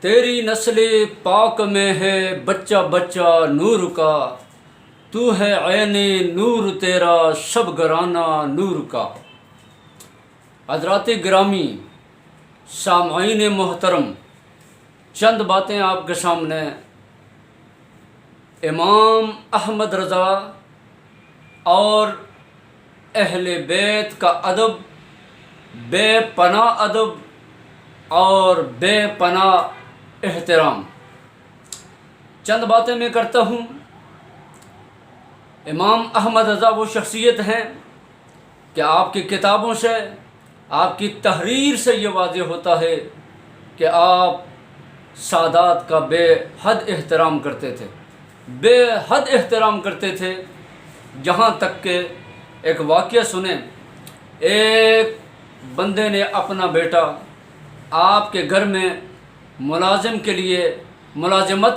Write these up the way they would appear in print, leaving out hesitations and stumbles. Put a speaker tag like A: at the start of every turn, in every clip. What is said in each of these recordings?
A: تیری نسل پاک میں ہے بچہ بچہ نور کا، تو ہے عین نور تیرا شب گرانہ نور کا۔ حضرات گرامی، سامعین محترم، چند باتیں آپ کے سامنے امام احمد رضا اور اہل بیت کا ادب، بے پناہ ادب اور بے پناہ احترام، چند باتیں میں کرتا ہوں۔ امام احمد رضا وہ شخصیت ہیں کہ آپ کی کتابوں سے، آپ کی تحریر سے یہ واضح ہوتا ہے کہ آپ سادات کا بے حد احترام کرتے تھے، بے حد احترام کرتے تھے، جہاں تک کہ ایک واقعہ سنیں۔ ایک بندے نے اپنا بیٹا آپ کے گھر میں ملازمت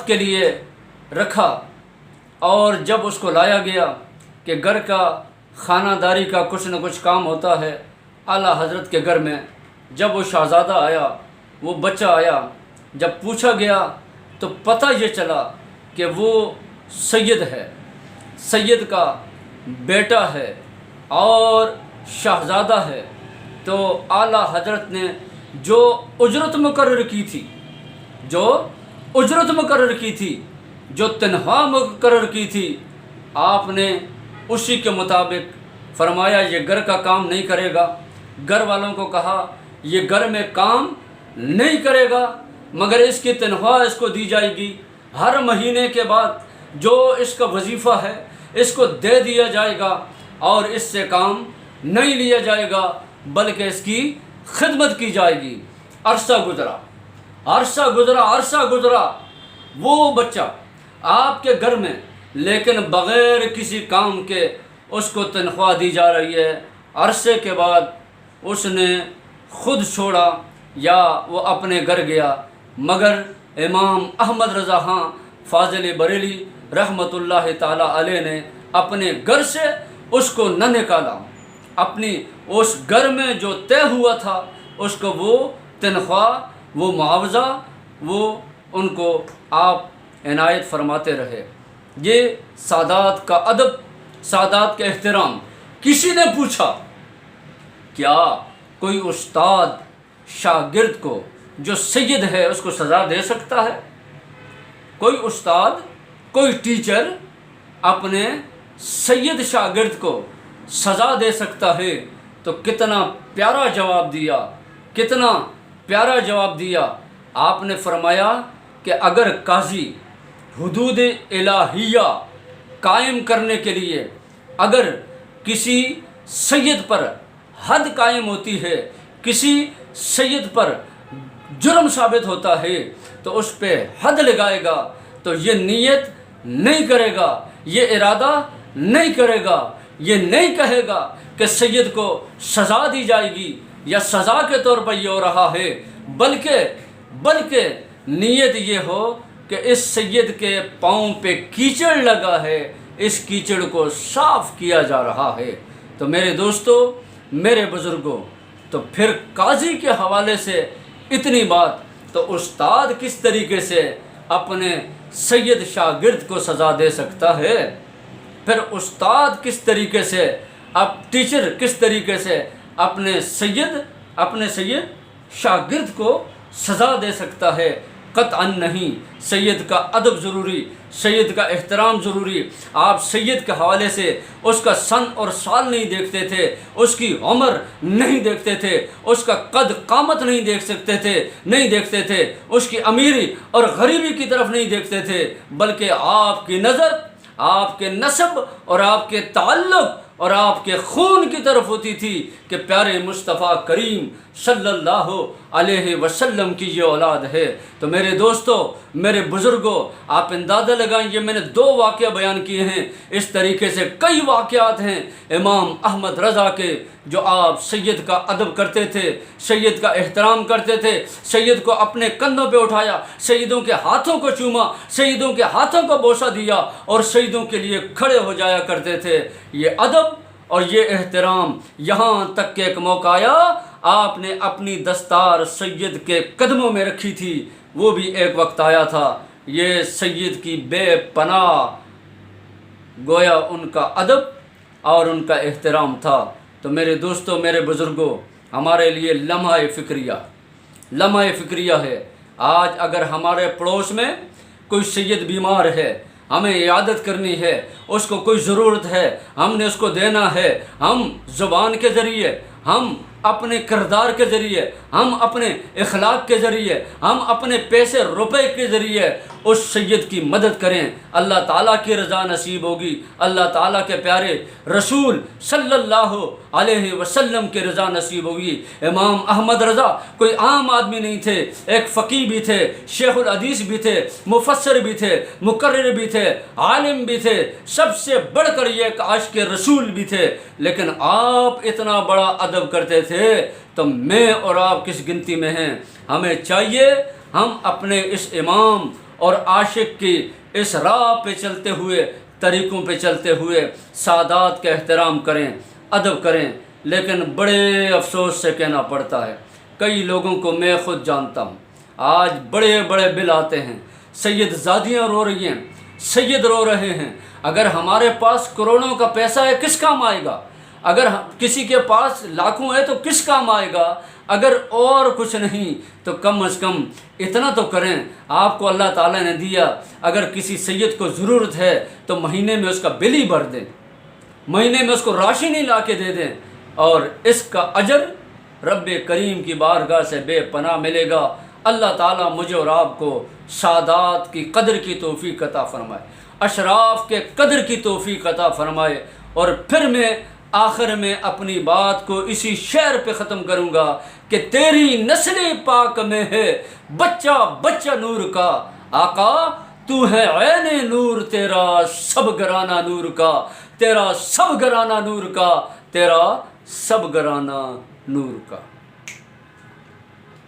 A: کے لیے رکھا، اور جب اس کو لایا گیا کہ گھر کا خانہ داری کا کچھ نہ کچھ کام ہوتا ہے اعلیٰ حضرت کے گھر میں، جب وہ شہزادہ آیا، وہ بچہ آیا، جب پوچھا گیا تو پتہ یہ چلا کہ وہ سید ہے، سید کا بیٹا ہے اور شہزادہ ہے۔ تو اعلیٰ حضرت نے جو اجرت مقرر کی تھی، جو تنخواہ مقرر کی تھی، آپ نے اسی کے مطابق فرمایا یہ گھر کا کام نہیں کرے گا۔ گھر والوں کو کہا یہ گھر میں کام نہیں کرے گا، مگر اس کی تنخواہ اس کو دی جائے گی، ہر مہینے کے بعد جو اس کا وظیفہ ہے اس کو دے دیا جائے گا، اور اس سے کام نہیں لیا جائے گا بلکہ اس کی خدمت کی جائے گی۔ عرصہ گزرا، وہ بچہ آپ کے گھر میں، لیکن بغیر کسی کام کے اس کو تنخواہ دی جا رہی ہے۔ عرصے کے بعد اس نے خود چھوڑا یا وہ اپنے گھر گیا، مگر امام احمد رضا فاضل بریلی رحمۃ اللہ تعالی علیہ نے اپنے گھر سے اس کو نہ نکالا، اپنی اس گھر میں جو طے ہوا تھا اس کو وہ تنخواہ، وہ معاوضہ، وہ ان کو آپ عنایت فرماتے رہے۔ یہ سادات کا ادب، سادات کا احترام۔ کسی نے پوچھا کیا کوئی استاد شاگرد کو جو سید ہے اس کو سزا دے سکتا ہے؟ کوئی استاد، کوئی ٹیچر اپنے سید شاگرد کو سزا دے سکتا ہے؟ تو کتنا پیارا جواب دیا آپ نے۔ فرمایا کہ اگر قاضی حدود الہیہ قائم کرنے کے لیے اگر کسی سید پر حد قائم ہوتی ہے، کسی سید پر جرم ثابت ہوتا ہے تو اس پہ حد لگائے گا، تو یہ نیت نہیں کرے گا، یہ ارادہ نہیں کرے گا، یہ نہیں کہے گا کہ سید کو سزا دی جائے گی یا سزا کے طور پر یہ ہو رہا ہے، بلکہ نیت یہ ہو کہ اس سید کے پاؤں پہ کیچڑ لگا ہے، اس کیچڑ کو صاف کیا جا رہا ہے۔ تو میرے دوستو، میرے بزرگوں، تو پھر قاضی کے حوالے سے اتنی بات، تو استاد کس طریقے سے اپنے سید شاگرد کو سزا دے سکتا ہے؟ پھر استاد کس طریقے سے، اب ٹیچر کس طریقے سے اپنے سید شاگرد کو سزا دے سکتا ہے؟ قطعاً نہیں۔ سید کا ادب ضروری، سید کا احترام ضروری۔ آپ سید کے حوالے سے اس کا سن اور سال نہیں دیکھتے تھے، اس کی عمر نہیں دیکھتے تھے، اس کا قد قامت نہیں دیکھتے تھے، اس کی امیری اور غریبی کی طرف نہیں دیکھتے تھے، بلکہ آپ کی نظر آپ کے نسب اور آپ کے تعلق اور آپ کے خون کی طرف ہوتی تھی کہ پیارے مصطفیٰ کریم صلی اللہ علیہ وسلم کی یہ اولاد ہے۔ تو میرے دوستو، میرے بزرگوں، آپ اندازہ لگائیں، یہ میں نے 2 واقعہ بیان کیے ہیں، اس طریقے سے کئی واقعات ہیں امام احمد رضا کے، جو آپ سید کا ادب کرتے تھے، سید کا احترام کرتے تھے، سید کو اپنے کندھوں پہ اٹھایا، سیدوں کے ہاتھوں کو چوما، سیدوں کے ہاتھوں کو بوسہ دیا اور سیدوں کے لیے کھڑے ہو جایا کرتے تھے۔ یہ ادب اور یہ احترام، یہاں تک کہ ایک موقع آیا آپ نے اپنی دستار سید کے قدموں میں رکھی تھی وہ بھی ایک وقت آیا تھا یہ سید کی بے پناہ گویا ان کا ادب اور ان کا احترام تھا۔ تو میرے دوستوں، میرے بزرگوں، ہمارے لیے لمحہ فکریہ ہے۔ آج اگر ہمارے پڑوس میں کوئی سید بیمار ہے، ہمیں عیادت کرنی ہے، اس کو کوئی ضرورت ہے، ہم نے اس کو دینا ہے، ہم زبان کے ذریعے، ہم اپنے کردار کے ذریعے، ہم اپنے اخلاق کے ذریعے، ہم اپنے پیسے روپے کے ذریعے اس سید کی مدد کریں، اللہ تعالیٰ کی رضا نصیب ہوگی، اللہ تعالیٰ کے پیارے رسول صلی اللہ علیہ وسلم کی رضا نصیب ہوگی۔ امام احمد رضا کوئی عام آدمی نہیں تھے، ایک فقیہ بھی تھے، شیخ الحدیث بھی تھے، مفسر بھی تھے، مقرر بھی تھے، عالم بھی تھے، سب سے بڑھ کر یہ ایک عاشق رسول بھی تھے۔ لیکن آپ اتنا بڑا ادب کرتے تھے تو میں اور آپ کس گنتی میں ہیں؟ ہمیں چاہیے ہم اپنے اس امام اور عاشق کی اس راہ پہ چلتے ہوئے، طریقوں پہ چلتے ہوئے سادات کا احترام کریں، ادب کریں۔ لیکن بڑے افسوس سے کہنا پڑتا ہے، کئی لوگوں کو میں خود جانتا ہوں، آج بڑے بڑے بل آتے ہیں، سید زادیاں رو رہی ہیں، سید رو رہے ہیں۔ اگر ہمارے پاس کروڑوں کا پیسہ ہے کس کام آئے گا؟ اگر کسی کے پاس لاکھوں ہے تو کس کام آئے گا؟ اگر اور کچھ نہیں تو کم از کم اتنا تو کریں، آپ کو اللہ تعالیٰ نے دیا، اگر کسی سید کو ضرورت ہے تو مہینے میں اس کا بل ہی بھر دیں، مہینے میں اس کو راشن ہی لا کے دے دیں، اور اس کا اجر رب کریم کی بارگاہ سے بے پناہ ملے گا۔ اللہ تعالیٰ مجھے اور آپ کو سادات کی قدر کی توفیق عطا فرمائے، اشراف کے قدر کی توفیق عطا فرمائے۔ اور پھر میں آخر میں اپنی بات کو اسی شعر پہ ختم کروں گا کہ تیری نسل پاک میں ہے بچہ بچہ نور کا، آقا تو ہے عین نور، تیرا سب گرانہ نور کا، تیرا سب گرانہ نور کا، تیرا سب گرانہ نور کا۔